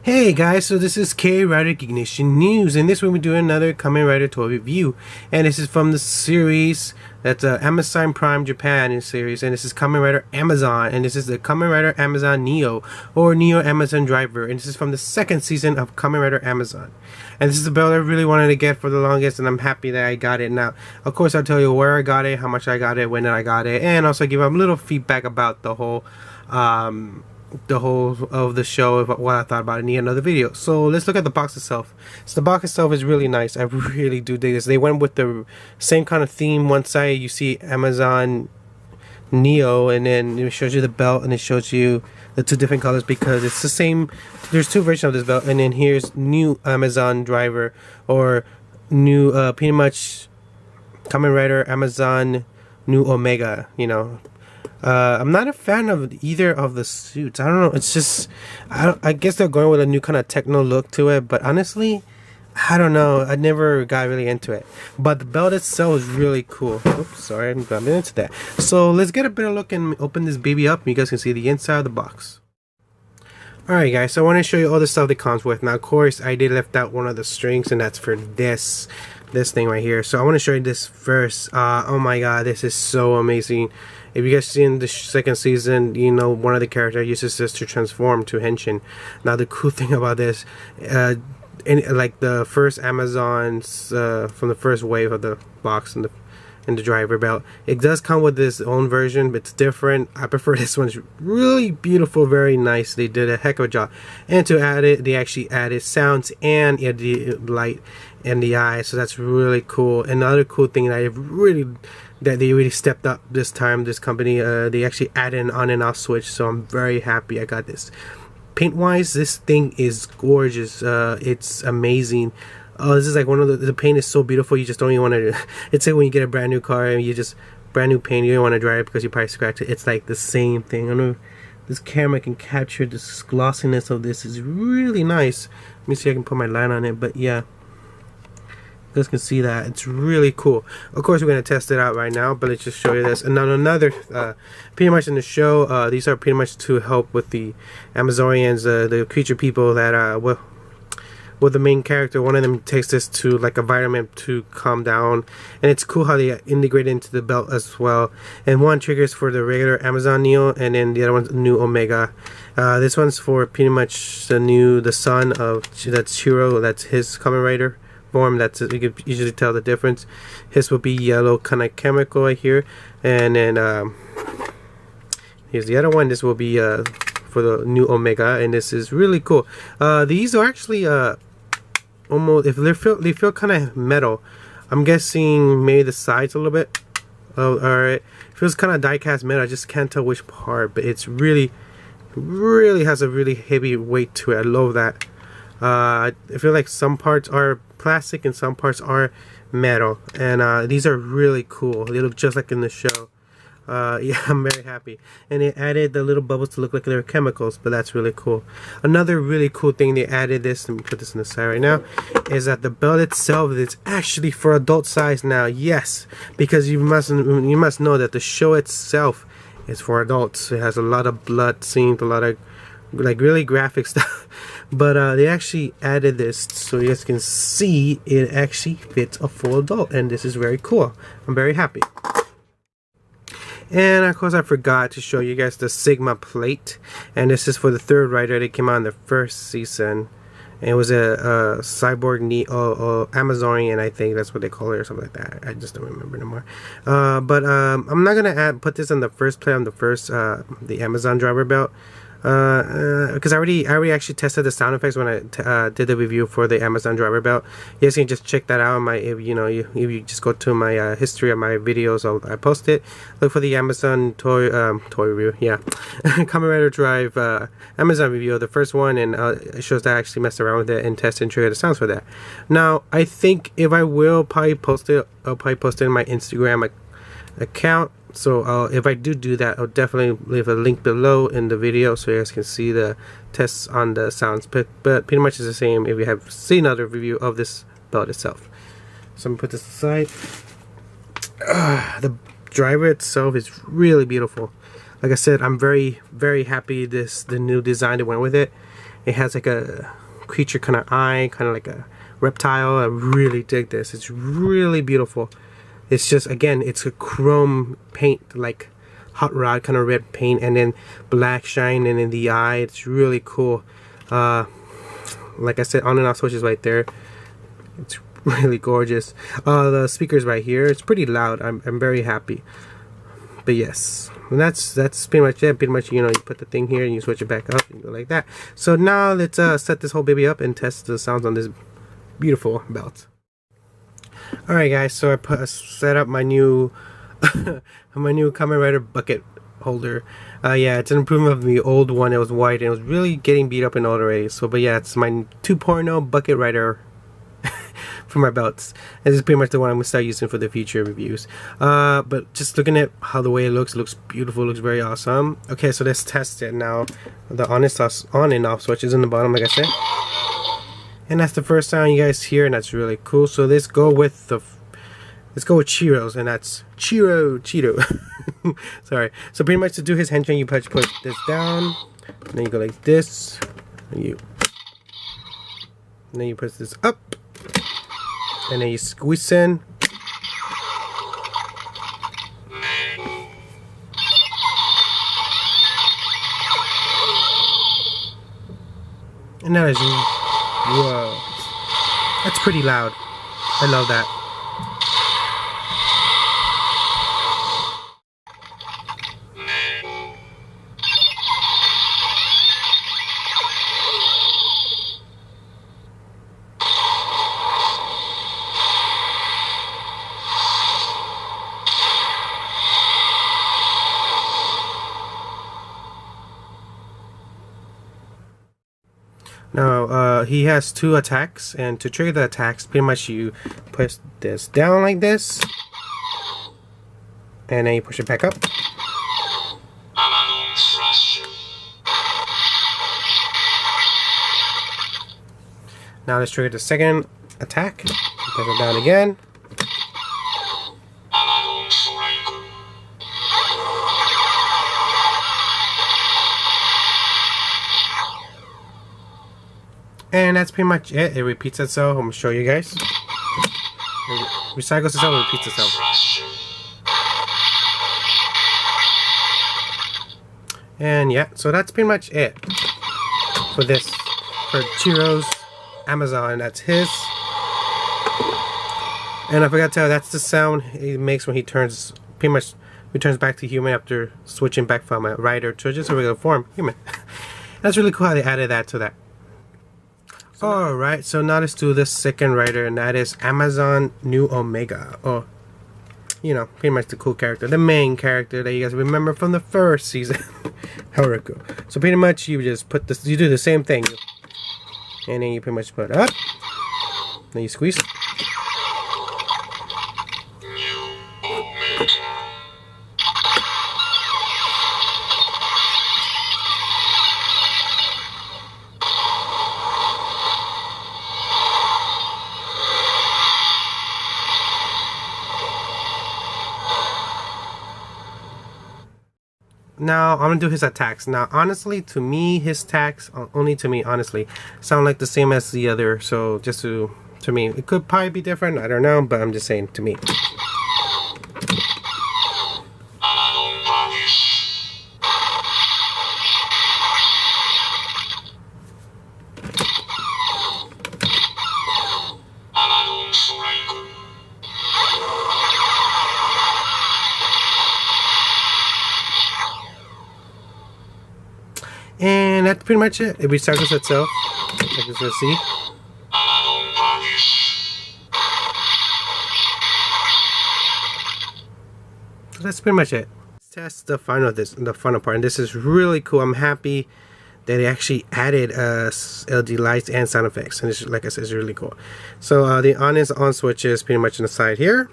Hey guys, so this is K Rider Ignition News, and this week we're doing another Kamen Rider toy review, and this is from the series that's Amazon Prime Japan series, and this is Kamen Rider Amazon, and this is the Kamen Rider Amazon Neo, or Neo Amazon Driver, and this is from the second season of Kamen Rider Amazon. And this is the belt I really wanted to get for the longest, and I'm happy that I got it now. Of course, I'll tell you where I got it, how much I got it, when I got it, and also give a little feedback about the whole of the show, of what I thought about it in another video. So let's look at the box itself. So the box itself is really nice. I really do dig this. They went with the same kind of theme. One side you see Amazon Neo, and then it shows you the belt, and it shows you the two different colors because it's the same. There's two versions of this belt, and then here's new Amazon Driver, or new pretty much Kamen Rider Amazon New Omega, you know. I'm not a fan of either of the suits. I don't know. It's just, I guess they're going with a new kind of techno look to it. But honestly, I don't know. I never got really into it. But the belt itself is really cool. Oops, sorry, I'm bumping into that. So let's get a better look and open this baby up. And you guys can see the inside of the box. Alright guys, so I want to show you all the stuff that comes with. Now of course, I did left out one of the strings, and that's for this thing right here. So I want to show you this first. Oh my god, this is so amazing. If you guys seen the second season, you know one of the characters uses this to transform to Henshin. Now the cool thing about this, like the first Amazons from the first wave of the box and the driver belt, it does come with its own version, but it's different. I prefer this one. It's really beautiful, very nice. They did a heck of a job. And to add it, they actually added sounds and the light and the eye, so that's really cool. Another cool thing that they really stepped up this time, this company, they actually added an on and off switch, so I'm very happy I got this. Paint wise, this thing is gorgeous. It's amazing. Oh, this is like one of the paint is so beautiful, you just don't even want to. It's like when you get a brand new car and you just brand new paint, you don't want to drive it because you probably scratch it. It's like the same thing. I don't know if this camera can capture this glossiness of this. Is really nice. Let me see if I can put my light on it, but yeah, you guys can see that it's really cool. Of course, we're going to test it out right now, but let's just show you this. And then another, pretty much in the show, these are pretty much to help with the Amazonians, the creature people that with the main character. One of them takes this to like a vitamin to calm down, and it's cool how they integrate it into the belt as well. And one triggers for the regular Amazon Neo, and then the other one's new Omega. This one's for pretty much the son of that's Shiro. That's his Kamen Rider form. That's you can usually tell the difference. His will be yellow, kind of chemical right here, and then here's the other one. This will be for the new Omega, and this is really cool. These are actually almost, if they feel kind of metal. I'm guessing maybe the sides a little bit. Oh, alright. It feels kind of die-cast metal. I just can't tell which part, but it's really has a really heavy weight to it. I love that. I feel like some parts are plastic and some parts are metal, and these are really cool. They look just like in the show. Yeah, I'm very happy. And they added the little bubbles to look like they're chemicals, but that's really cool. Another really cool thing they added, this, let me put this in the side right now, is that the belt itself is actually for adult size now. Yes, because you must know that the show itself is for adults. It has a lot of blood scenes, a lot of like really graphic stuff, but they actually added this so you guys can see it actually fits a full adult, and this is very cool. I'm very happy. And of course I forgot to show you guys the Sigma plate, and this is for the third rider that came out in the first season. And it was a cyborg Neo Amazonian, I think that's what they call it, or something like that. I just don't remember anymore. But I'm not gonna put this on the first plate on the first the Amazon driver belt, because I already actually tested the sound effects when I did the review for the Amazon driver belt. You guys can just check that out. If you just go to my history of my videos, I post it. Look for the Amazon toy review. Yeah, Kamen Rider Drive Amazon review, the first one, and it shows that I actually messed around with it and tested and triggered the sounds for that. Now I think if I will probably post it, I'll probably post it in my Instagram account. So if I do that, I'll definitely leave a link below in the video so you guys can see the tests on the sounds. But pretty much it's the same if you have seen another review of this belt itself. So I'm gonna put this aside. The driver itself is really beautiful. Like I said, I'm very happy the new design that went with it. It has like a creature kind of eye, kind of like a reptile. I really dig this. It's really beautiful. It's just, again, it's a chrome paint, like hot rod kind of red paint, and then black shine, and in the eye. It's really cool. Like I said, on and off switches right there. It's really gorgeous. The speakers right here, it's pretty loud. I'm very happy. But yes, and that's pretty much it. Pretty much, you know, you put the thing here and you switch it back up and go like that. So now let's set this whole baby up and test the sounds on this beautiful belt. Alright guys, so I set up my new my new Kamen Rider bucket holder. Yeah, it's an improvement of the old one. It was white and it was really getting beat up and old already. So, but yeah, it's my 2.0 bucket rider for my belts. And this is pretty much the one I'm gonna start using for the future reviews. But just looking at how the way it looks beautiful, looks very awesome. Okay, so let's test it now. The on and off switch is in the bottom, like I said. And that's the first sound you guys hear, and that's really cool. So let's go with Chiro's, and that's Cheeto. Sorry. So pretty much to do his henshin, you push this down, and then you go like this, and then you push this up, and then you squeeze in. And that is, whoa, that's pretty loud. I love that. Now, he has 2 attacks, and to trigger the attacks, pretty much you push this down like this, and then you push it back up. Now let's trigger the second attack. Push it down again. And that's pretty much it. It repeats itself. I'm going to show you guys. It recycles itself and repeats itself. And yeah, so that's pretty much it for this. For Chiro's Amazon, that's his. And I forgot to tell you, that's the sound he makes when he turns, pretty much returns back to human after switching back from a rider to just a regular form, human. That's really cool how they added that to that. Alright, so now let's do the second rider, and that is Amazon New Omega. Or, you know, pretty much the cool character, the main character that you guys remember from the first season. Haruko. So pretty much you just put this, you do the same thing. And then you pretty much put up. Then you squeeze. Now I'm gonna do his attacks. Now honestly, to me, his attacks, only to me honestly, sound like the same as the other. So just to me, it could probably be different, I don't know, but I'm just saying to me. And that's pretty much it. It recycles itself, like you can see. So that's pretty much it. Let's test the final part, and this is really cool. I'm happy that they actually added LED lights and sound effects, and it's, like I said, it's really cool. So the on is on switch is pretty much on the side here.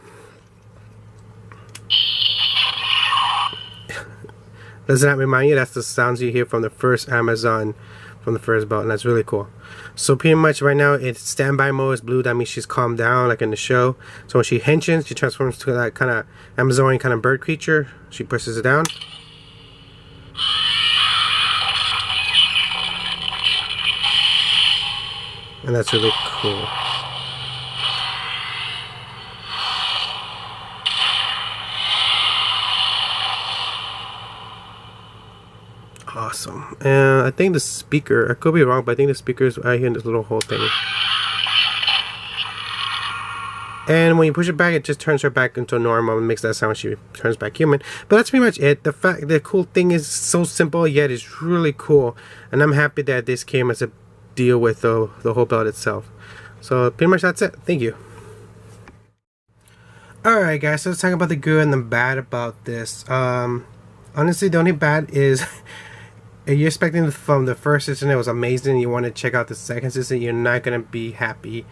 Does that remind you? That's the sounds you hear from the first Amazon, from the first belt, and that's really cool. So pretty much right now it's standby mode is blue. That means she's calmed down, like in the show. So when she henshins, she transforms to that kind of Amazonian kind of bird creature. She pushes it down. and that's really cool. Awesome. And I think the speaker, I could be wrong, but I think the speaker is right here in this little hole thing. And when you push it back, it just turns her back into normal and makes that sound when she turns back human. But that's pretty much it. The cool thing is so simple, yet it's really cool. And I'm happy that this came as a deal with the whole belt itself. So pretty much that's it. Thank you. Alright guys, so let's talk about the good and the bad about this. Honestly, the only bad is if you're expecting from the first season it was amazing, you want to check out the second season, you're not going to be happy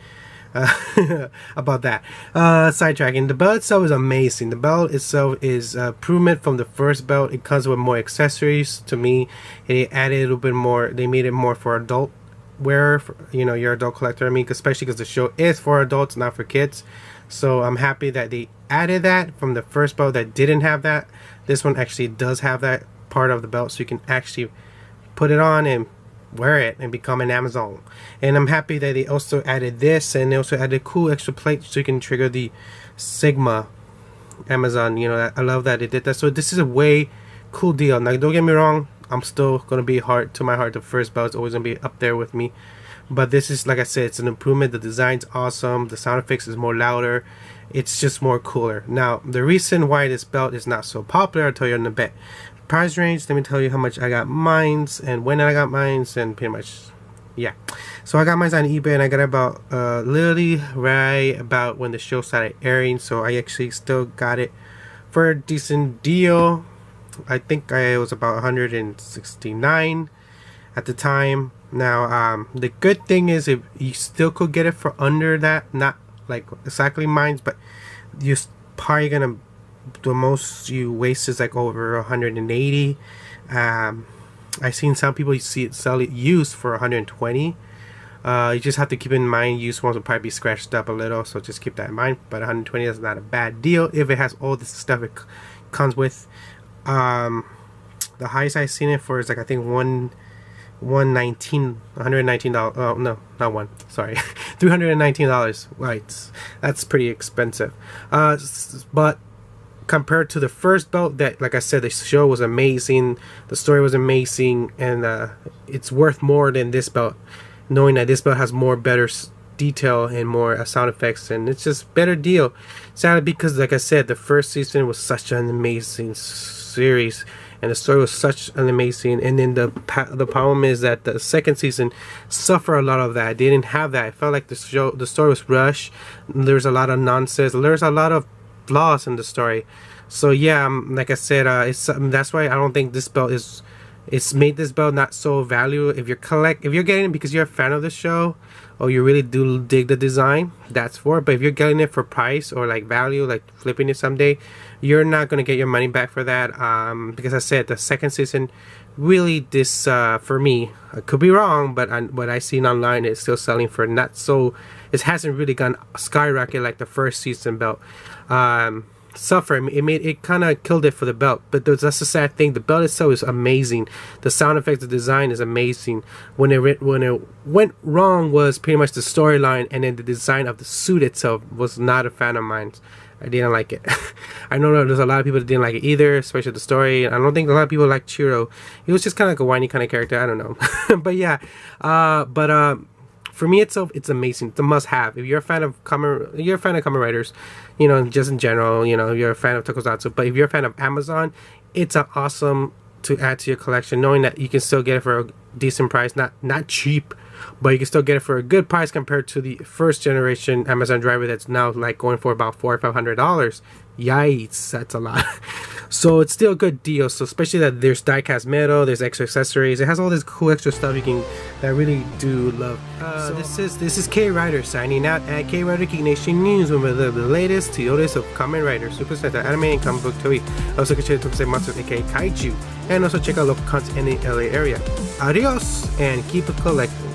about that. Sidetracking, the belt itself is amazing. The belt itself is improvement from the first belt. It comes with more accessories. To me, it added a little bit more. They made it more for adult wear, for, you know, your adult collector. I mean, especially because the show is for adults, not for kids. So I'm happy that they added that from the first belt that didn't have that. This one actually does have that part of the belt, so you can actually put it on and wear it and become an Amazon. And I'm happy that they also added this, and they also added a cool extra plate so you can trigger the Sigma Amazon. You know, I love that they did that. So this is a way cool deal. Now don't get me wrong, I'm still gonna be heart to my heart. The first belt is always gonna be up there with me, but this is, like I said, it's an improvement. The design's awesome. The sound effects is more louder. It's just more cooler. Now the reason why this belt is not so popular, I'll tell you in a bit. Price range, let me tell you how much I got mines and when I got mines, and pretty much, yeah. So I got mines on eBay, and I got about literally right about when the show started airing, so I actually still got it for a decent deal. I think I was about 169 at the time. Now the good thing is, if you still could get it for under that, not like exactly mines, but you're probably gonna, the most you waste is like over 180. I've seen some people sell it used for 120. You just have to keep in mind used ones will probably be scratched up a little, so just keep that in mind. But 120 is not a bad deal if it has all this stuff it comes with. The highest I've seen it for is like, I think $119. Oh no, not one, sorry. $319. Right, that's pretty expensive. But compared to the first belt, that, like I said, the show was amazing, the story was amazing, and it's worth more than this belt, knowing that this belt has more better detail and more sound effects, and it's just better deal. Sadly, because like I said, the first season was such an amazing series, and the story was such an amazing, and then the problem is that the second season suffered a lot of that. They didn't have that. I felt like the story was rushed. There's a lot of nonsense. There's a lot of flaws in the story. So yeah, like I said, that's why I don't think this belt is, it's made this belt not so valuable. If you're getting it because you're a fan of the show, or you really do dig the design, that's for it. But if you're getting it for price or like value, like flipping it someday, you're not gonna get your money back for that. Because I said the second season really, this for me, I could be wrong, but what I seen online, it's still selling for not so, it hasn't really gone skyrocket like the first season belt. Suffer, it kind of killed it for the belt. But that's the sad thing, the belt itself is amazing, the sound effects, the design is amazing. When it went wrong was pretty much the storyline, and then the design of the suit itself was not a fan of mine. I didn't like it. I know that there's a lot of people that didn't like it either, especially the story. I don't think a lot of people like Chiro. He was just kind of like a whiny kind of character, I don't know. But yeah, for me itself, it's amazing. It's a must-have. If you're a fan of Kamen Riders, you know, just in general, you know, you're a fan of Tokusatsu. But if you're a fan of Amazon, it's an awesome to add to your collection, knowing that you can still get it for a decent price, not cheap, but you can still get it for a good price compared to the first generation Amazon driver that's now like going for about $400 or $500. Yikes, that's a lot. So it's still a good deal. So especially that there's die-cast metal, there's extra accessories, it has all this cool extra stuff you can, that I really do love. This is K Rider signing out at K Rider Geek Nation News with the latest to notice of Kamen Rider, Super Sentai Anime and Comic Book Toei. Also consider Tokusai Monsters aka Kaiju, and also check out local content in the LA area. Adios and keep it collecting.